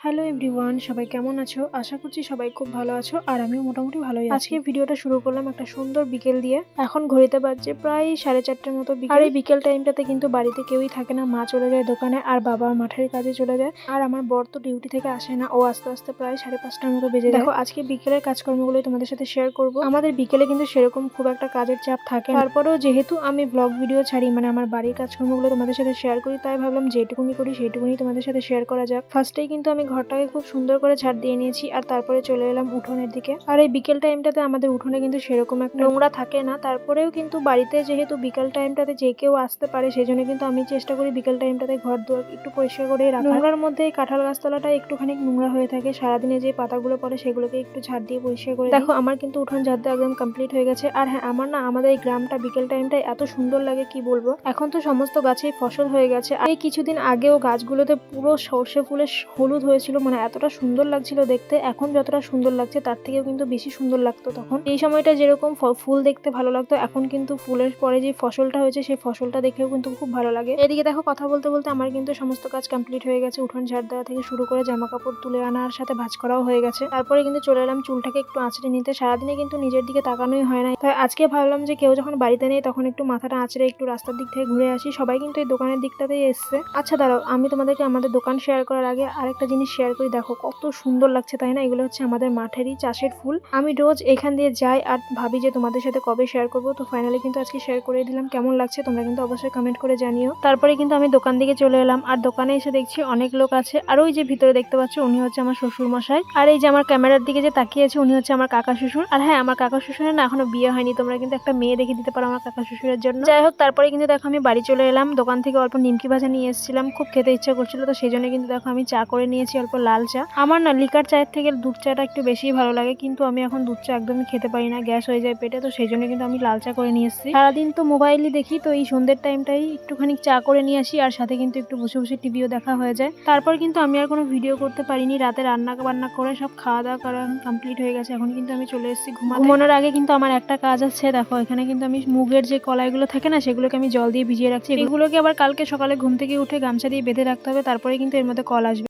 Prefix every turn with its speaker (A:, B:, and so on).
A: Hello everyone, সবাই কেমন আছো? আশা করছি সবাই খুব ভালো আছো আর আমিও মোটামুটি ভালোই আছি। আজকে ভিডিওটা শুরু করলাম একটা সুন্দর বিকেল দিয়ে। এখন ঘড়িতে বাজছে প্রায় 4:30টার মতো বিকেল। আর এই বিকেল টাইমটাতে কিন্তু বাড়িতে কেউই থাকে না, মা চলে যায় দোকানে আর বাবা মাঠের কাজে চলে যায়। আর আমার বর তো ডিউটি থেকে আসে না, ও আস্তে আস্তে প্রায় 5:30টার মতো বেজে যায়। দেখো আজকে বিকেলের কাজকর্মগুলো তোমাদের সাথে শেয়ার করব। আমাদের বিকেলে কিন্তু সেরকম খুব একটা কাজের চাপ থাকে না, তারপরেও যেহেতু আমি ব্লগ ভিডিও ছাড়ি, মানে আমার বাড়ির কাজকর্মগুলো তোমাদের সাথে শেয়ার করি, তাই ভাবলাম যেটুকুনি করি সেইটুকুনি তোমাদের সাথে শেয়ার করা যাক। ফার্স্টেই কিন্তু আমি ঘরটাকে খুব সুন্দর করে ঝাড় দিয়ে নিয়েছি আর তারপরে চলে এলাম উঠোনের দিকে। আর এই বিকেল টাইমটাতে আমাদের উঠোনে কিন্তু সেরকম একটা নোংরা থাকে না, তারপরেও কিন্তু বাড়িতে যেহেতু বিকেল টাইমটাতে যে কেউ আসতে পারে, সেই জন্য কিন্তু আমি চেষ্টা করি বিকেল টাইমটাতে ঘর দুয়ার একটু পরিষ্কার করে রাখা। নোংরার মধ্যে এই কাঁঠাল গাছতলাটা একটুখানি নোংরা হয়ে থাকে, সারাদিনে যে পাতাগুলো পড়ে সেগুলোকে একটু ঝাড় দিয়ে পরিষ্কার করে। দেখো আমার কিন্তু উঠোন ঝাড় দেওয়া একদম কমপ্লিট হয়ে গেছে। আর হ্যাঁ, আমার না আমাদের এই গ্রামটা বিকেল টাইমটায় এত সুন্দর লাগে কি বলবো। এখন তো সমস্ত গাছেই ফসল হয়ে গেছে, আর এই কিছুদিন আগেও গাছগুলোতে পুরো সর্ষে ফুলে হলুদ হয়েছিল, মানে এতটা সুন্দর লাগছিল দেখতে। এখন যতটা সুন্দর লাগছে তার থেকেও কিন্তু বেশি সুন্দর লাগতো তখন। এই সময়টা যেরকম ফুল দেখতে ভালো লাগতো, এখন কিন্তু ফুলের পরে যে ফসলটা হয়েছে সেই ফসলটা দেখেও কিন্তু খুব ভালো লাগে। এদিকে দেখো কথা বলতে বলতে আমার কিন্তু সমস্ত কাজ কমপ্লিট হয়ে গেছে। উঠোন ঝাড় দেওয়া থেকে শুরু করে জামা কাপড় তুলে আনার সাথে ভাঁজ করাও হয়ে গেছে। তারপরে কিন্তু চলে এলাম চুলটাকে একটু আঁচড়ে নিতে। সারাদিনে কিন্তু নিজের দিকে তাকানোই হয় না, তাই আজকে ভাবলাম যে কেউ যখন বাড়িতে নেই তখন একটু মাথাটা আঁচড়ে একটু রাস্তার দিক থেকে ঘুরে আসি। সবাই কিন্তু এই দোকানের দিকটাতেই এসছে। আচ্ছা দাঁড়াও, আমি তোমাদেরকে আমাদের দোকান শেয়ার করার আগে আরেকটা জিনিস শেয়ার করি। দেখো কত সুন্দর লাগছে তাই না? এগুলো হচ্ছে আমাদের মাঠেরই চাষের ফুল। আমি রোজ এখান দিয়ে যাই আর ভাবি যে তোমাদের সাথে কবে শেয়ার করবো, তো ফাইনালি কিন্তু আজকে শেয়ার করে দিলাম। কেমন লাগছে তোমরা কিন্তু অবশ্যই কমেন্ট করে জানিও। তারপরে কিন্তু আমি দোকান দিকে চলে এলাম, আর দোকানে এসে দেখছি অনেক লোক আছে। আর ওই যে ভিতরে দেখতে পাচ্ছ উনি হচ্ছে আমার শ্বশুর মশাই, আর এই যে আমার ক্যামেরার দিকে যে তাকিয়ে আছে উনি হচ্ছে আমার কাকা শ্বশুর। আর হ্যাঁ, আমার কাকা শ্বশুরের না এখনো বিয়ে হয়নি, তোমরা কিন্তু একটা মেয়ে দেখে দিতে পারো আমার কাকা শ্বশুরের জন্য। যাই হোক, তারপরে কিন্তু দেখো আমি বাড়ি চলে এলাম। দোকান থেকে অল্প নিমকি ভাজা নিয়ে এসেছিলাম, খুব খেতে ইচ্ছা করছিল, তো সেই জন্য কিন্তু দেখো আমি চা করে নিয়েছি, অল্প লাল চা। আমার না লিকার চায়ের থেকে দুধ চাটা একটু বেশি ভালো লাগে, কিন্তু আমি এখন দুধ চা একদমই খেতে পারি না, গ্যাস হয়ে যায় পেটে, তো সেই জন্য কিন্তু আমি লাল চা করে নিয়ে এসেছি। সারাদিন তো মোবাইলই দেখি, তো এই সন্ধ্যের টাইমটাই একটুখানি চা করে নিয়ে আসি, আর সাথে কিন্তু একটু বসে বসে টিভিও দেখা হয়ে যায়। তারপর কিন্তু আমি আর কোনো ভিডিও করতে পারিনি। রাতে রান্না বান্না করে সব খাওয়া দাওয়া করা কমপ্লিট হয়ে গেছে। এখন কিন্তু আমি চলে এসেছি ঘুমানোর আগে কিন্তু আমার একটা কাজ আছে। দেখো এখানে কিন্তু আমি মুগের যে কলাইগুলো থাকে না, সেগুলোকে আমি জল দিয়ে ভিজিয়ে রাখছি। এগুলোকে আবার কালকে সকালে ঘুম থেকে উঠে গামছা দিয়ে বেঁধে রাখতে হবে, তারপরে কিন্তু এর মধ্যে কল আসবে।